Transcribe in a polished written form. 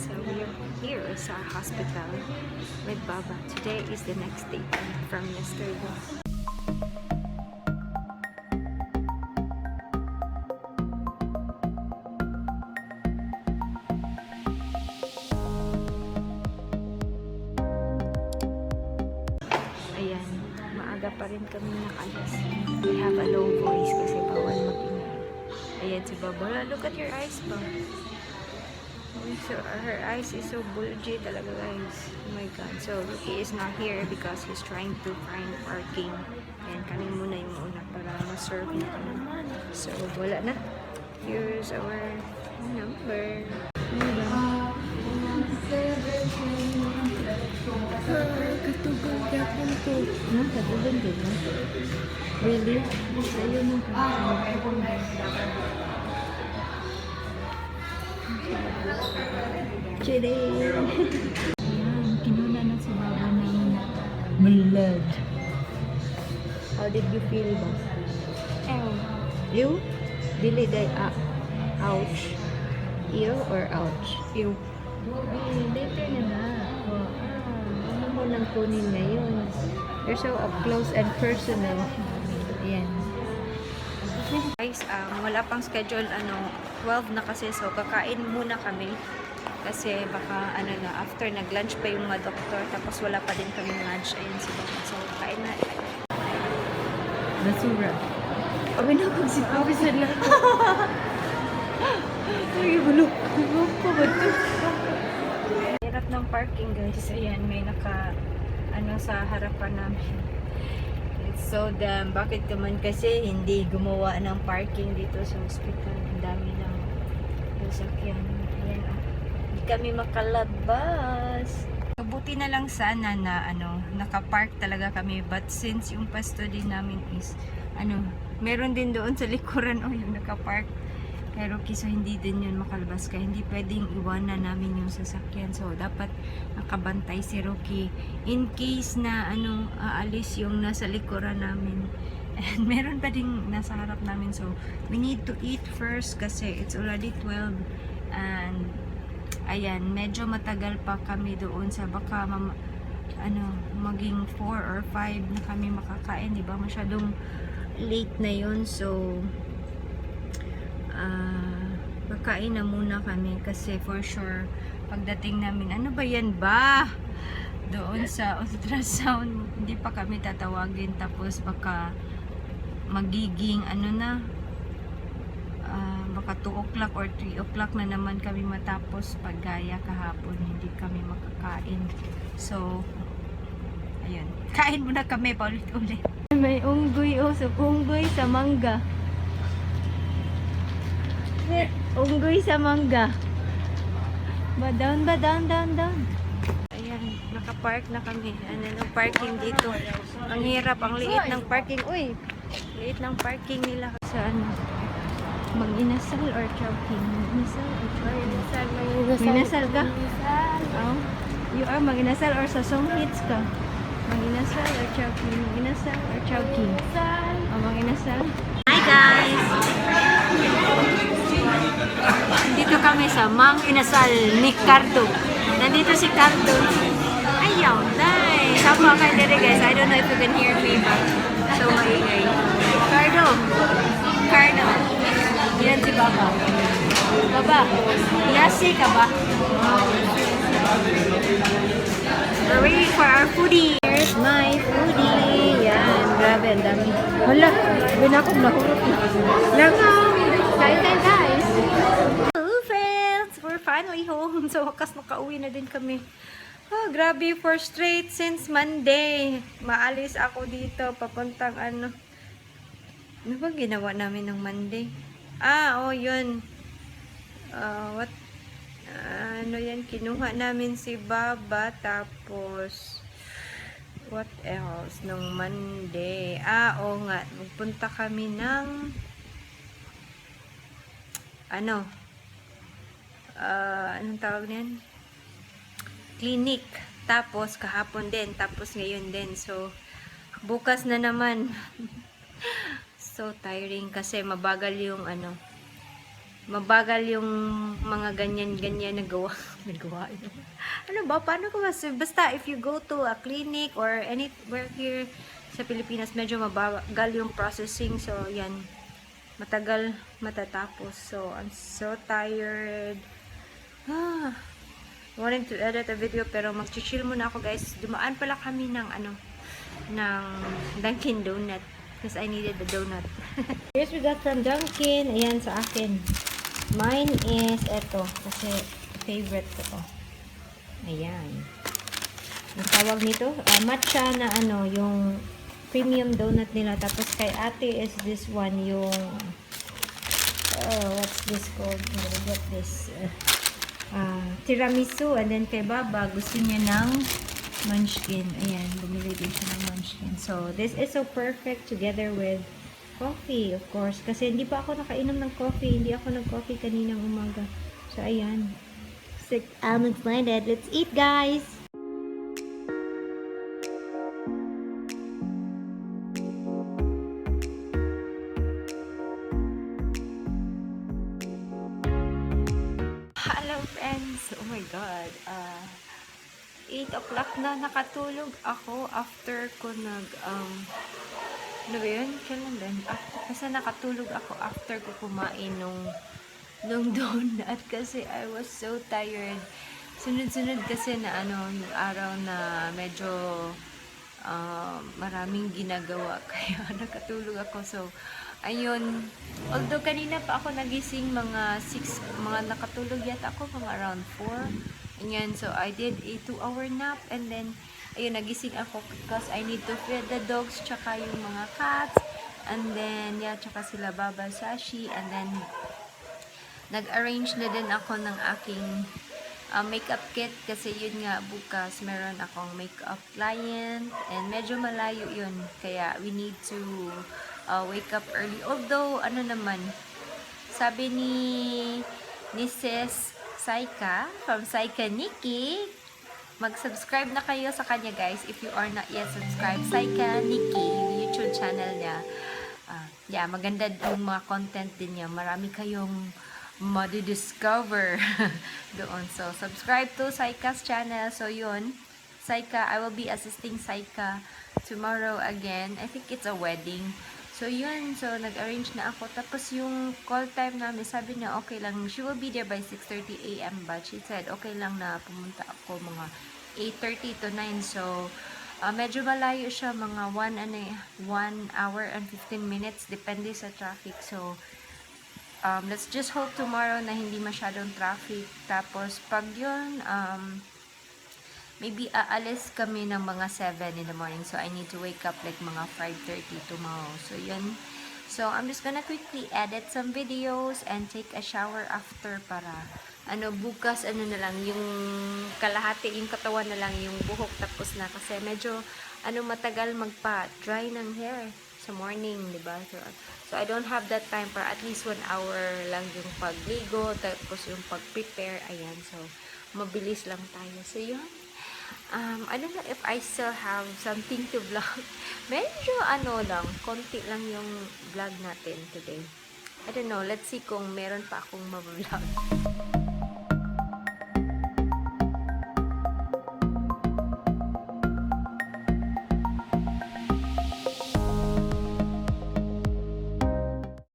So we're here sa hospital with Baba. Today is the next day from yesterday. Ayan, maaga pa rin kami nakalas. We have a low voice kasi bawal mag-ingay. Ayan si Baba. Look at your eyes ba? So her eyes is so bulgy talaga, guys. Oh my god. So Lucky is not here because he's trying to find parking. And kami muna yung una para ma-serve na kami. So wala na. Here's our number. Katugan kapon ko. Katugan din. Really? Sa'yo na. Chile! Ayan, kinuna na si Baba ng blood. How did you feel ba? Ew. Ew? Dili day, ouch. Ew or ouch? Ew. Later na na. Ano mo nang kunin ngayon? You're so up close and personal. Ayan. Guys, wala pang schedule, 12 na kasi, so kakain muna kami. Kasi baka, after nag-lunch pa yung mga doktor, tapos wala pa din kaming lunch. Ayun si Baba. So, kain na. Basura. Kami na kung si Baba na. Ay, bulok. Bulok pa ba ito? Hirap ng parking, guys. Ayan, may sa harapan namin. It's so damn. Bakit naman kasi hindi gumawa ng parking dito sa hospital? Ang dami ng sasakyan. Ayan, hindi kami makalabas. Mabuti na lang sana na nakapark talaga kami, but since yung pa-study namin is meron din doon sa likuran yung nakapark, pero kiso hindi din yun makalabas, kaya hindi pwedeng iwanan namin yung sasakyan. So dapat nakabantay si Rocky in case na aalis yung nasa likuran namin. And meron pa ding nasa harap namin, so we need to eat first kasi it's already 12. And ayan, medyo matagal pa kami doon sa baka maging 4 or 5 na kami makakain, di ba? Masyadong late na yun. So kakain na muna kami kasi for sure pagdating namin, ano ba yan ba? Doon sa ultrasound, hindi pa kami tatawagin, tapos baka magiging baka 2 o'clock or 3 o'clock na naman kami matapos paggaya kahapon, hindi kami makakain. So ayun, kain muna kami paulit-ulit. May unggoy so unggoy sa mangga. Unggoy sa mangga. Down. Ayan, nakapark na kami. Ang parking dito. Ang hirap, ang liit ng parking. Uy, liit ng parking nila. Sa mag-inasal or choking? Mag-inasal or choking? Mag-inasal ka? Oh. You are mag-inasal or sa song hits ka? Mag-inasal or choking? Mag-inasal or choking? Oh, mag-inasal. Hi guys! Dito kami sa Mang Inasal ni Cardo. Nandito si Cardo. Ayaw, nice! Sama kayo dito guys. I don't know if you can hear me, but so maingay. Cardo! Yan si Baba. Baba, yasi ka ba? We're waiting for our foodie. Here's my foodie. Yan, grabe, ang dami. Hala, binakog na hurot na. Langaw! Kain guys! Hello friends! We're finally home. So, wakas makauwi na din kami. Grabe, for straight since Monday. Maalis ako dito, papuntang Ano ba ginawa namin ng Monday? Yun. Yan, kinuha namin si Baba, tapos what else nung Monday? Oo nga, magpunta kami ng anong tawag niyan? Clinic. Tapos kahapon din, tapos ngayon din. So bukas na naman. So tiring kasi mabagal yung mabagal yung mga ganyan-ganyan na gawa. Nagawa ito. Ano ba? Paano ko mas... Basta if you go to a clinic or anywhere here sa Pilipinas, medyo mabagal yung processing. So, yan. Matagal matatapos. So, I'm so tired. Wanting to edit a video pero mag-chill muna ako, guys. Dumaan pala kami ng ng Dunkin Donut. Because I needed the donut. Here's we got from Dunkin. Ayan sa akin. Mine is eto. Kasi favorite ko to. Ayan. Ang tawag nito, matcha na yung premium donut nila. Tapos kay ate is this one, yung what's this called? I'm gonna get this. Tiramisu. And then kay Baba, gusto niya ng munchkin. Ayan, bumili din siya ng munchkin. So, this is so perfect together with coffee, of course. Kasi hindi pa ako nakainom ng coffee. Hindi ako nag-coffee kaninang umaga. So, ayan. I'm excited. Let's eat, guys! Hello, friends! Oh my God! 8 o'clock na nakatulog ako after ko ano ba yun? Kailan din? Kasi nakatulog ako after ko kumain nung donut kasi I was so tired. Sunod-sunod kasi na yung araw na medyo maraming ginagawa kaya nakatulog ako. So, ayun. Although kanina pa ako nagising mga 6, mga nakatulog yata ako mga around 4. Ayan, so I did a 2-hour nap and then ayun, nagising ako because I need to feed the dogs tsaka yung mga cats and then yeah, tsaka sila Baba, Sashi, and then nag-arrange na din ako ng aking makeup kit kasi yun nga bukas meron akong makeup client and medyo malayo yun kaya we need to wake up early, although naman sabi ni Sis Saika from Saika Nikki, mag-subscribe na kayo sa kanya, guys, if you are not yet subscribed. Saika Nikki, yung YouTube channel niya. Yeah, maganda yung mga content din niya. Marami kayong madidiscover doon. So, subscribe to Saika's channel. So, yun. Saika, I will be assisting Saika tomorrow again. I think it's a wedding. So, yun. So, nag-arrange na ako. Tapos, yung call time namin, sabi niya, okay lang. She will be there by 6:30 a.m. But she said, okay lang na pumunta ako mga 8:30 to 9. So, medyo malayo siya. Mga 1 hour and 15 minutes. Depende sa traffic. So, let's just hope tomorrow na hindi masyadong traffic. Tapos, pag yun, maybe aalis kami ng mga 7 in the morning. So, I need to wake up like mga 5:30 tomorrow. So, yun. So, I'm just gonna quickly edit some videos and take a shower after para, bukas, na lang, yung kalahati, yung katawan na lang, yung buhok tapos na. Kasi medyo, matagal magpa-dry ng hair sa morning, diba? So, I don't have that time para at least 1 hour lang yung pagligo, tapos yung pag-prepare. Ayan. So, mabilis lang tayo. So, yun. I don't know if I still have something to vlog. Medyo lang, konti lang yung vlog natin today. I don't know, let's see kung meron pa akong ma-vlog.